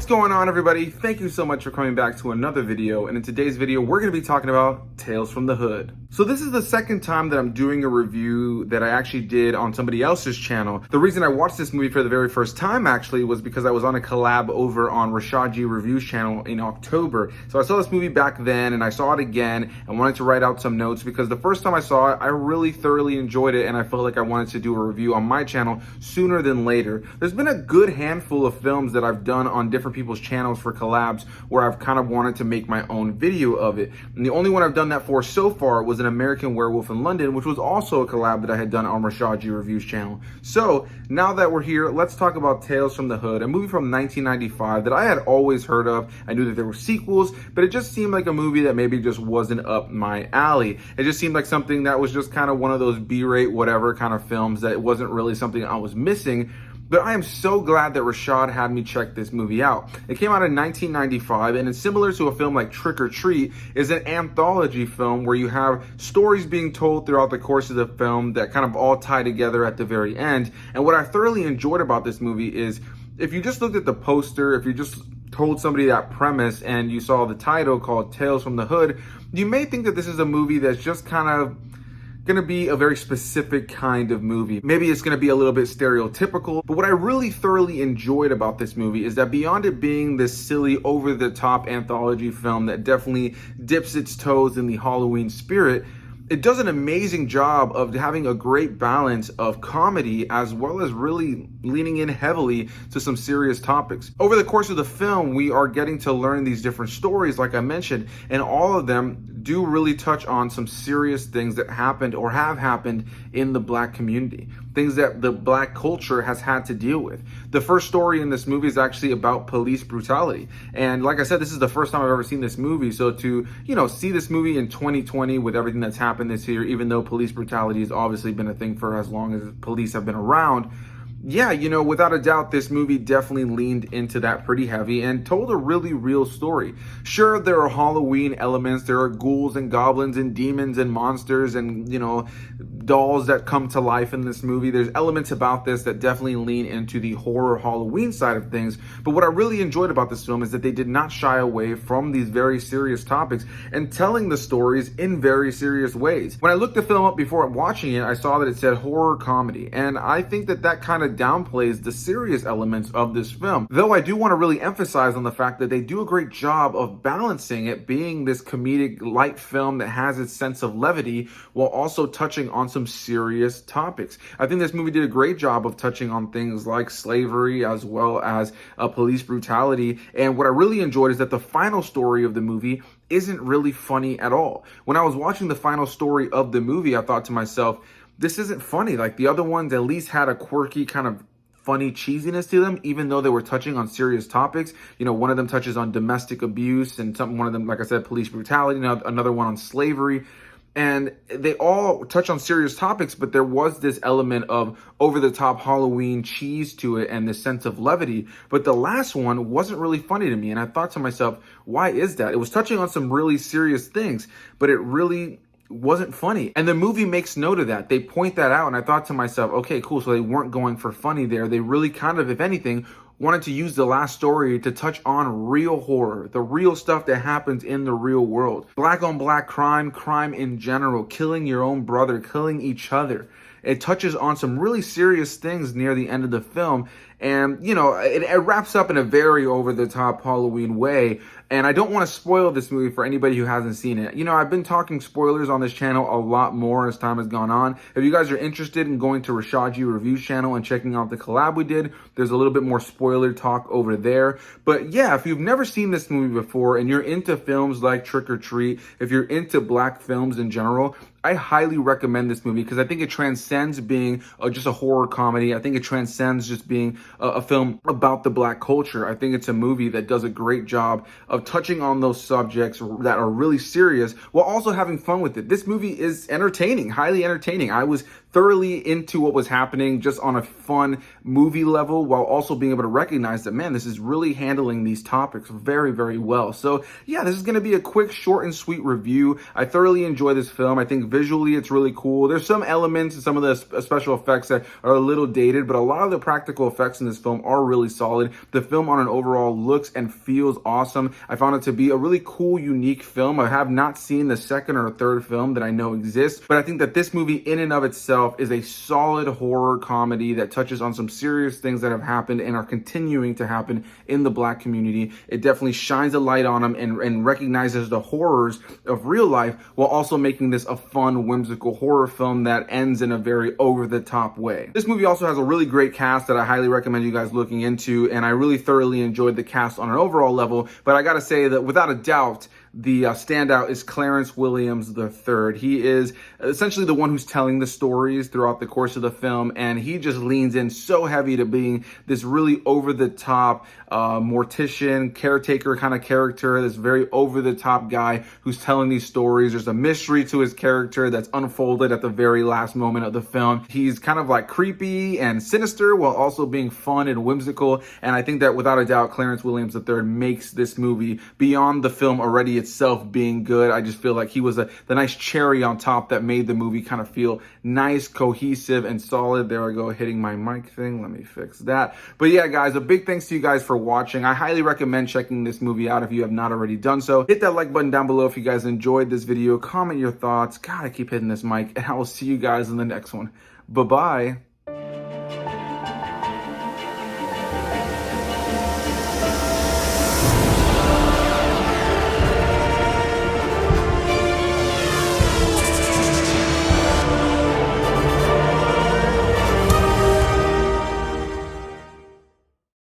What's going on, everybody? Thank you so much for coming back to another video, and in today's video we're going to be talking about Tales from the Hood. So this is the second time that I'm doing a review that I actually did on somebody else's channel. The reason I watched this movie for the very first time actually was because I was on a collab over on Rusty Review's channel in October. So I saw this movie back then and I saw it again and wanted to write out some notes because the first time I saw it I really thoroughly enjoyed it and I felt like I wanted to do a review on my channel sooner than later. There's been a good handful of films that I've done on different people's channels for collabs where I've kind of wanted to make my own video of it. And the only one I've done that for so far was An American Werewolf in London, which was also a collab that I had done on Rusty Review's channel. So now that we're here, let's talk about Tales from the Hood, a movie from 1995 that I had always heard of. I knew that there were sequels, but it just seemed like a movie that maybe just wasn't up my alley. It just seemed like something that was just kind of one of those B-rate whatever kind of films that wasn't really something I was missing. But I am so glad that Rashad had me check this movie out. It came out in 1995 and it's similar to a film like Trick or Treat. Is an anthology film where you have stories being told throughout the course of the film that kind of all tie together at the very end. And what I thoroughly enjoyed about this movie is if you just looked at the poster, if you just told somebody that premise and you saw the title called Tales from the Hood, you may think that this is a movie that's just kind of gonna be a very specific kind of movie. Maybe it's gonna be a little bit stereotypical, but what I really thoroughly enjoyed about this movie is that beyond it being this silly, over-the-top anthology film that definitely dips its toes in the Halloween spirit, it does an amazing job of having a great balance of comedy as well as really leaning in heavily to some serious topics. Over the course of the film, we are getting to learn these different stories, like I mentioned, and all of them do really touch on some serious things that happened or have happened in the Black community, things that the Black culture has had to deal with. The first story in this movie is actually about police brutality. And like I said, this is the first time I've ever seen this movie. So to, see this movie in 2020 with everything that's happened this year, even though police brutality has obviously been a thing for as long as police have been around, yeah, without a doubt, this movie definitely leaned into that pretty heavy and told a really real story. Sure, there are Halloween elements, there are ghouls and goblins and demons and monsters and, dolls that come to life in this movie. There's elements about this that definitely lean into the horror Halloween side of things. But what I really enjoyed about this film is that they did not shy away from these very serious topics and telling the stories in very serious ways. When I looked the film up before watching it, I saw that it said horror comedy. And I think that that kind of downplays the serious elements of this film. Though I do want to really emphasize on the fact that they do a great job of balancing it being this comedic light film that has its sense of levity while also touching on some serious topics. I think this movie did a great job of touching on things like slavery as well as police brutality. And what I really enjoyed is that the final story of the movie isn't really funny at all. When I was watching the final story of the movie, I thought to myself, this isn't funny. Like the other ones at least had a quirky kind of funny cheesiness to them, even though they were touching on serious topics. One of them touches on domestic abuse and one of them, like I said, police brutality, another one on slavery. And they all touch on serious topics, but there was this element of over-the-top Halloween cheese to it and this sense of levity. But the last one wasn't really funny to me. And I thought to myself, why is that? It was touching on some really serious things, but it really wasn't funny. And the movie makes note of that. They point that out. And I thought to myself, okay, cool. So they weren't going for funny there. They really kind of, if anything, wanted to use the last story to touch on real horror, the real stuff that happens in the real world. Black on black crime, crime in general, killing your own brother, killing each other. It touches on some really serious things near the end of the film. And, it wraps up in a very over-the-top Halloween way. And I don't want to spoil this movie for anybody who hasn't seen it. I've been talking spoilers on this channel a lot more as time has gone on. If you guys are interested in going to Rusty Review's channel and checking out the collab we did, there's a little bit more spoiler talk over there. But yeah, if you've never seen this movie before and you're into films like Trick or Treat, if you're into Black films in general, I highly recommend this movie because I think it transcends being just a horror comedy. I think it transcends just being a film about the Black culture. I think it's a movie that does a great job of touching on those subjects that are really serious while also having fun with it. This movie is entertaining, highly entertaining. I was thoroughly into what was happening just on a fun movie level, while also being able to recognize that, man, this is really handling these topics very, very well. So yeah, this is going to be a quick, short and sweet review. I thoroughly enjoy this film. I think visually it's really cool. There's some elements and some of the special effects that are a little dated, but a lot of the practical effects in this film are really solid. The film on an overall looks and feels awesome. I found it to be a really cool, unique film. I have not seen the second or third film that I know exists, but I think that this movie in and of itself is a solid horror comedy that touches on some serious things that have happened and are continuing to happen in the Black community. It definitely shines a light on them and recognizes the horrors of real life, while also making this a fun, whimsical horror film that ends in a very over-the-top way. This movie also has a really great cast that I highly recommend you guys looking into, and I really thoroughly enjoyed the cast on an overall level, but I gotta say that without a doubt, the standout is Clarence Williams III. He is essentially the one who's telling the stories throughout the course of the film, and he just leans in so heavy to being this really over-the-top mortician, caretaker kind of character, this very over-the-top guy who's telling these stories. There's a mystery to his character that's unfolded at the very last moment of the film. He's kind of like creepy and sinister while also being fun and whimsical, and I think that without a doubt, Clarence Williams III makes this movie, beyond the film already itself being good, I just feel like he was the nice cherry on top that made the movie kind of feel nice, cohesive, and solid. There I go, hitting my mic thing. Let me fix that. But yeah, guys, a big thanks to you guys for watching. I highly recommend checking this movie out if you have not already done so. Hit that like button down below if you guys enjoyed this video. Comment your thoughts. God, I keep hitting this mic, and I will see you guys in the next one. Bye-bye.